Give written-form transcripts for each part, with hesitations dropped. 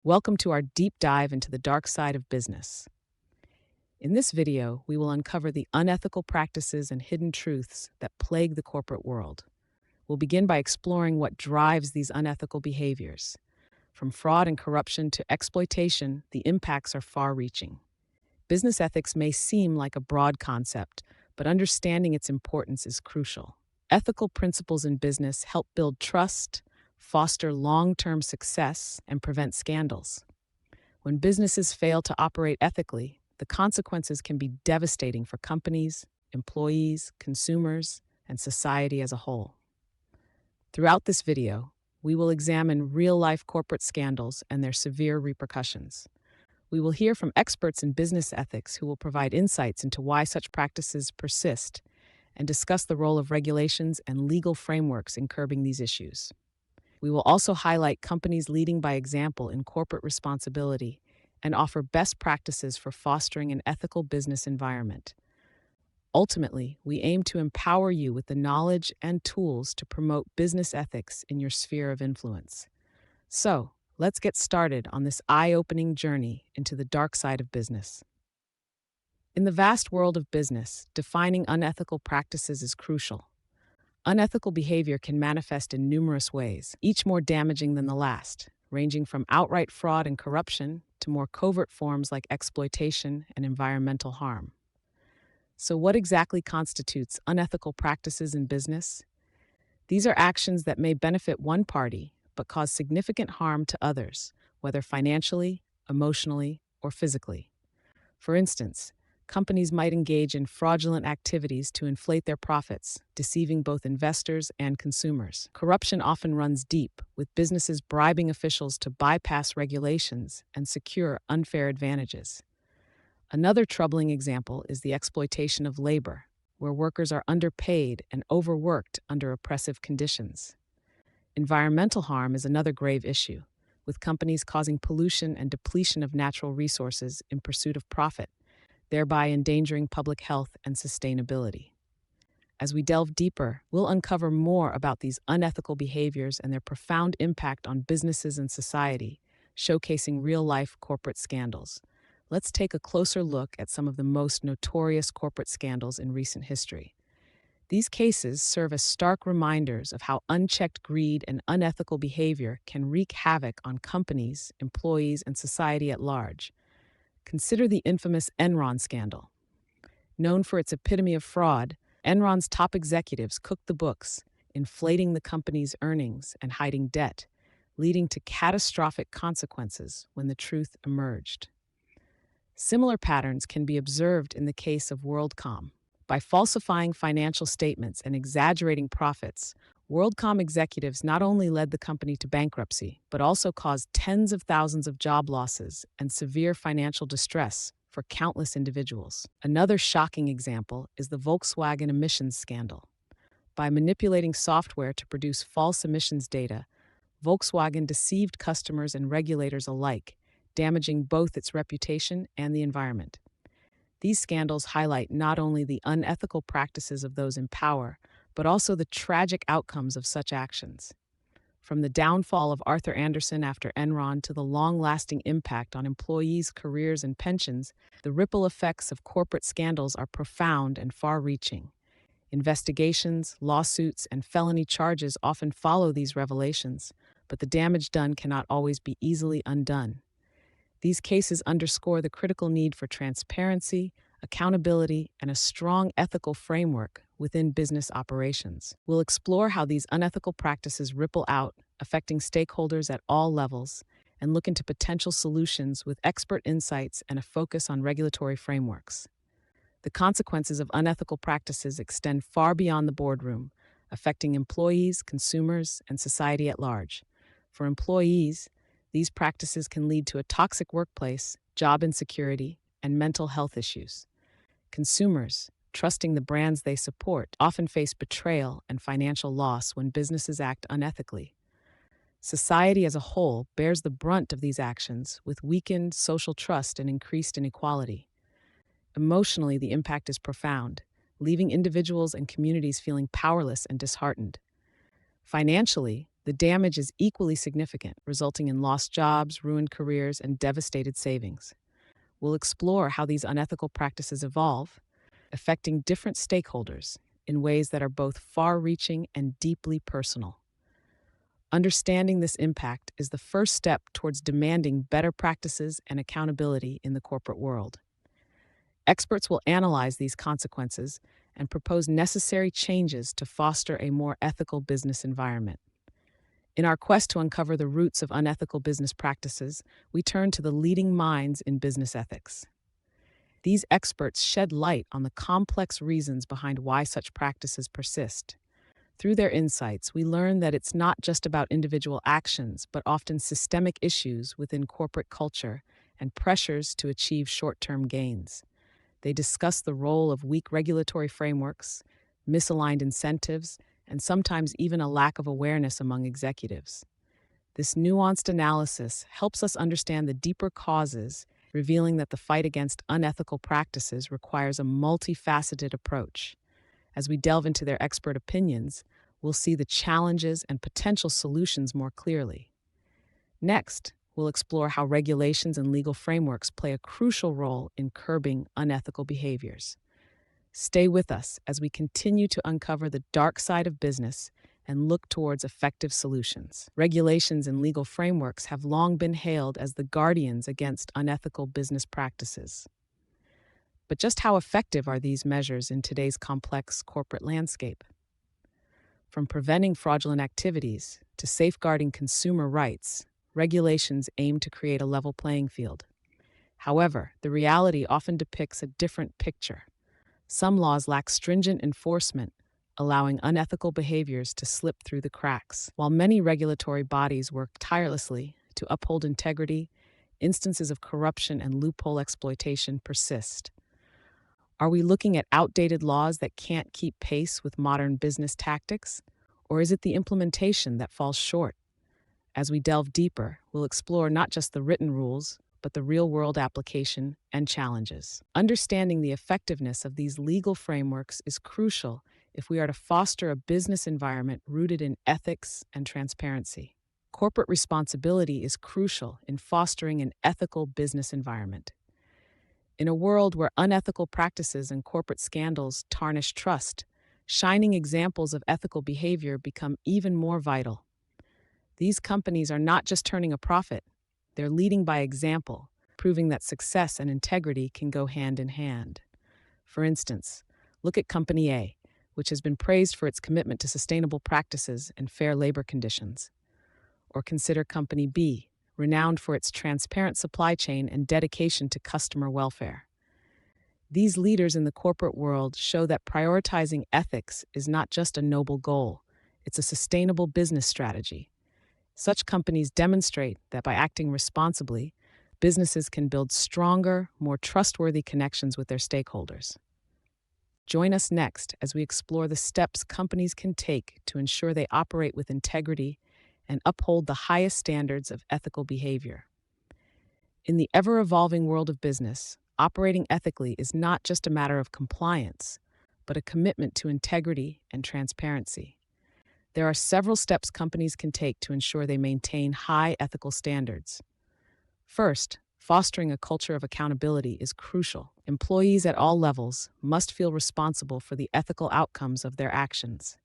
Welcome to our deep dive into the dark side of business. In this video, we will uncover the unethical practices and hidden truths that plague the corporate world. We'll begin by exploring what drives these unethical behaviors. From fraud and corruption to exploitation, the impacts are far reaching. Business ethics may seem like a broad concept, but understanding its importance is crucial. Ethical principles in business help build trust, foster long term success, and prevent scandals. When businesses fail to operate ethically, the consequences can be devastating for companies, employees, consumers, and society as a whole. Throughout this video, we will examine real-life corporate scandals and their severe repercussions. We will hear from experts in business ethics who will provide insights into why such practices persist and discuss the role of regulations and legal frameworks in curbing these issues. We will also highlight companies leading by example in corporate responsibility and offer best practices for fostering an ethical business environment. Ultimately, we aim to empower you with the knowledge and tools to promote business ethics in your sphere of influence. So, let's get started on this eye-opening journey into the dark side of business. In the vast world of business, defining unethical practices is crucial. Unethical behavior can manifest in numerous ways, each more damaging than the last, ranging from outright fraud and corruption to more covert forms like exploitation and environmental harm. So, what exactly constitutes unethical practices in business? These are actions that may benefit one party but cause significant harm to others, whether financially, emotionally, or physically. For instance, companies might engage in fraudulent activities to inflate their profits, deceiving both investors and consumers. Corruption often runs deep, with businesses bribing officials to bypass regulations and secure unfair advantages. Another troubling example is the exploitation of labor, where workers are underpaid and overworked under oppressive conditions. Environmental harm is another grave issue, with companies causing pollution and depletion of natural resources in pursuit of profit, thereby endangering public health and sustainability. As we delve deeper, we'll uncover more about these unethical behaviors and their profound impact on businesses and society, showcasing real-life corporate scandals. Let's take a closer look at some of the most notorious corporate scandals in recent history. These cases serve as stark reminders of how unchecked greed and unethical behavior can wreak havoc on companies, employees, and society at large. Consider the infamous Enron scandal. Known for its epitome of fraud, Enron's top executives cooked the books, inflating the company's earnings and hiding debt, leading to catastrophic consequences when the truth emerged. Similar patterns can be observed in the case of WorldCom. By falsifying financial statements and exaggerating profits, WorldCom executives not only led the company to bankruptcy, but also caused tens of thousands of job losses and severe financial distress for countless individuals. Another shocking example is the Volkswagen emissions scandal. By manipulating software to produce false emissions data, Volkswagen deceived customers and regulators alike, damaging both its reputation and the environment. These scandals highlight not only the unethical practices of those in power, but also the tragic outcomes of such actions. From the downfall of Arthur Andersen after Enron to the long-lasting impact on employees' careers and pensions, the ripple effects of corporate scandals are profound and far-reaching. Investigations, lawsuits, and felony charges often follow these revelations, but the damage done cannot always be easily undone. These cases underscore the critical need for transparency, accountability, and a strong ethical framework within business operations. We'll explore how these unethical practices ripple out, affecting stakeholders at all levels, and look into potential solutions with expert insights and a focus on regulatory frameworks. The consequences of unethical practices extend far beyond the boardroom, affecting employees, consumers, and society at large. For employees, these practices can lead to a toxic workplace, job insecurity, and mental health issues. Consumers, trusting the brands they support, often face betrayal and financial loss when businesses act unethically. Society as a whole bears the brunt of these actions, with weakened social trust and increased inequality. Emotionally, the impact is profound, leaving individuals and communities feeling powerless and disheartened. Financially, the the damage is equally significant, resulting in lost jobs, ruined careers, and devastated savings. We'll explore how these unethical practices evolve, affecting different stakeholders in ways that are both far reaching and deeply personal. Understanding this impact is the first step towards demanding better practices and accountability in the corporate world. Experts will analyze these consequences and propose necessary changes to foster a more ethical business environment. In our quest to uncover the roots of unethical business practices, we turn to the leading minds in business ethics. These experts shed light on the complex reasons behind why such practices persist. Through their insights, we learn that it's not just about individual actions, but often systemic issues within corporate culture and pressures to achieve short-term gains. They discuss the role of weak regulatory frameworks, misaligned incentives, and sometimes even a lack of awareness among executives. This nuanced analysis helps us understand the deeper causes, revealing that the fight against unethical practices requires a multifaceted approach. As we delve into their expert opinions, we'll see the challenges and potential solutions more clearly. Next, we'll explore how regulations and legal frameworks play a crucial role in curbing unethical behaviors. Stay with us as we continue to uncover the dark side of business and look towards effective solutions. Regulations and legal frameworks have long been hailed as the guardians against unethical business practices. But just how effective are these measures in today's complex corporate landscape? From preventing fraudulent activities to safeguarding consumer rights, regulations aim to create a level playing field. However, the reality often depicts a different picture. Some laws lack stringent enforcement, allowing unethical behaviors to slip through the cracks. While many regulatory bodies work tirelessly to uphold integrity, instances of corruption and loophole exploitation persist. Are we looking at outdated laws that can't keep pace with modern business tactics? Or is it the implementation that falls short? As we delve deeper, we'll explore not just the written rules, but the real-world application and challenges. Understanding the effectiveness of these legal frameworks is crucial if we are to foster a business environment rooted in ethics and transparency. Corporate responsibility is crucial in fostering an ethical business environment. In a world where unethical practices and corporate scandals tarnish trust, shining examples of ethical behavior become even more vital. These companies are not just turning a profit, they're leading by example, proving that success and integrity can go hand in hand. For instance, look at Company A, which has been praised for its commitment to sustainable practices and fair labor conditions. Or consider Company B, renowned for its transparent supply chain and dedication to customer welfare. These leaders in the corporate world show that prioritizing ethics is not just a noble goal, it's a sustainable business strategy. Such companies demonstrate that by acting responsibly, businesses can build stronger, more trustworthy connections with their stakeholders. Join us next as we explore the steps companies can take to ensure they operate with integrity and uphold the highest standards of ethical behavior. In the ever-evolving world of business, operating ethically is not just a matter of compliance, but a commitment to integrity and transparency. There are several steps companies can take to ensure they maintain high ethical standards. First, fostering a culture of accountability is crucial. Employees at all levels must feel responsible for the ethical outcomes of their actions.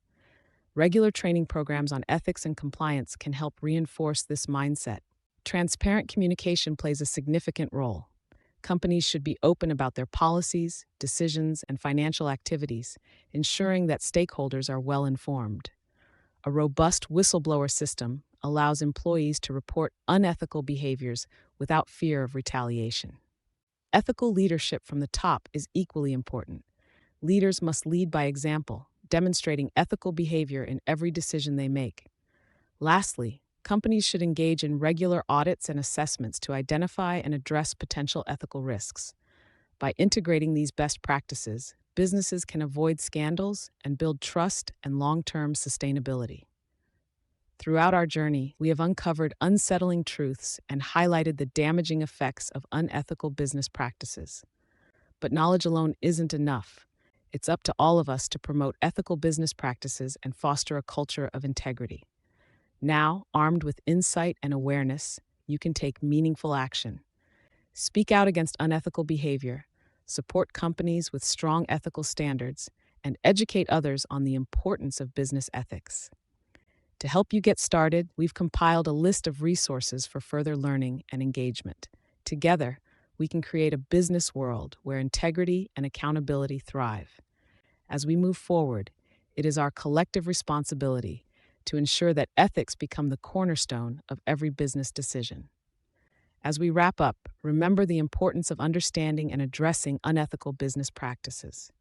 Regular training programs on ethics and compliance can help reinforce this mindset. Transparent communication plays a significant role. Companies should be open about their policies, decisions, and financial activities, ensuring that stakeholders are well informed. A robust whistleblower system allows employees to report unethical behaviors without fear of retaliation. Ethical leadership from the top is equally important. Leaders must lead by example, demonstrating ethical behavior in every decision they make. Lastly, companies should engage in regular audits and assessments to identify and address potential ethical risks. By integrating these best practices, businesses can avoid scandals and build trust and long-term sustainability. Throughout our journey, we have uncovered unsettling truths and highlighted the damaging effects of unethical business practices. But knowledge alone isn't enough. It's up to all of us to promote ethical business practices and foster a culture of integrity. Now, armed with insight and awareness, you can take meaningful action. Speak out against unethical behavior, support companies with strong ethical standards, and educate others on the importance of business ethics. To help you get started, we've compiled a list of resources for further learning and engagement. Together, we can create a business world where integrity and accountability thrive. As we move forward, it is our collective responsibility to ensure that ethics become the cornerstone of every business decision. As we wrap up, remember the importance of understanding and addressing unethical business practices.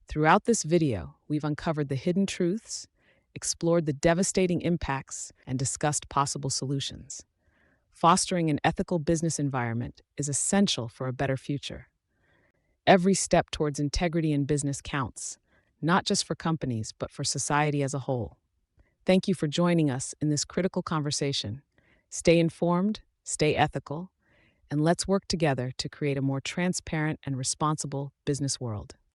Throughout this video, we've uncovered the hidden truths, explored the devastating impacts, and discussed possible solutions. Fostering an ethical business environment is essential for a better future. Every step towards integrity in business counts, not just for companies, but for society as a whole. Thank you for joining us in this critical conversation. Stay informed, stay ethical, and let's work together to create a more transparent and responsible business world.